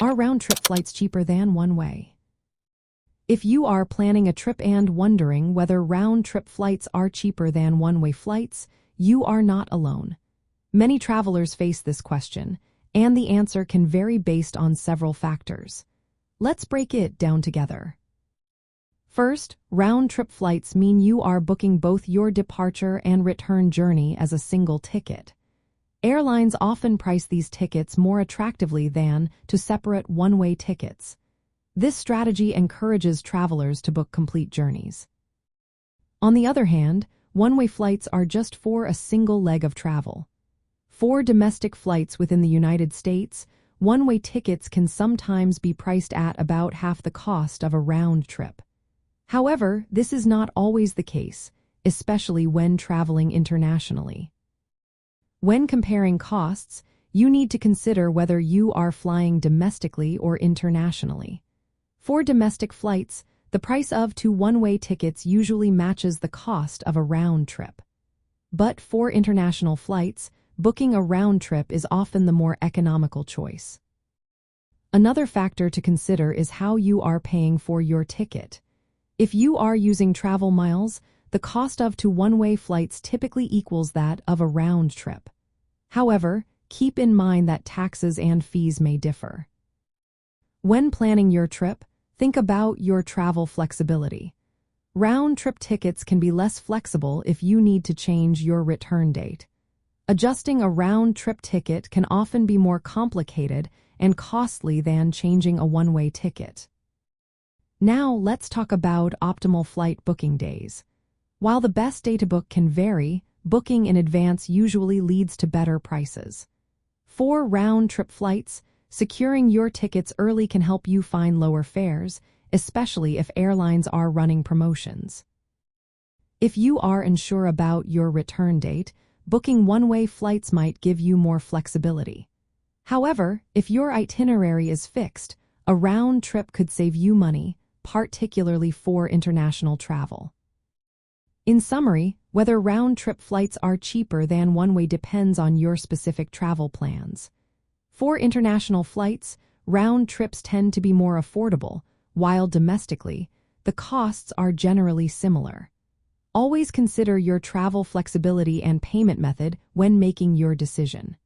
Are round-trip flights cheaper than one-way? If you are planning a trip and wondering whether round-trip flights are cheaper than one-way flights, you are not alone. Many travelers face this question, and the answer can vary based on several factors. Let's break it down together. First, round-trip flights mean you are booking both your departure and return journey as a single ticket. Airlines often price these tickets more attractively than to separate one-way tickets. This strategy encourages travelers to book complete journeys. On the other hand, one-way flights are just for a single leg of travel. For domestic flights within the United States, one-way tickets can sometimes be priced at about half the cost of a round trip. However, this is not always the case, especially when traveling internationally. When comparing costs, you need to consider whether you are flying domestically or internationally. For domestic flights, the price of two one-way tickets usually matches the cost of a round trip. But for international flights, booking a round trip is often the more economical choice. Another factor to consider is how you are paying for your ticket. If you are using travel miles, the cost of two one-way flights typically equals that of a round trip. However, keep in mind that taxes and fees may differ. When planning your trip, think about your travel flexibility. Round-trip tickets can be less flexible if you need to change your return date. Adjusting a round-trip ticket can often be more complicated and costly than changing a one-way ticket. Now let's talk about optimal flight booking days. While the best day to book can vary, booking in advance usually leads to better prices. For round-trip flights, securing your tickets early can help you find lower fares, especially if airlines are running promotions. If you are unsure about your return date, booking one-way flights might give you more flexibility. However, if your itinerary is fixed, a round trip could save you money, particularly for international travel. In summary, whether round-trip flights are cheaper than one-way depends on your specific travel plans. For international flights, round trips tend to be more affordable, while domestically, the costs are generally similar. Always consider your travel flexibility and payment method when making your decision.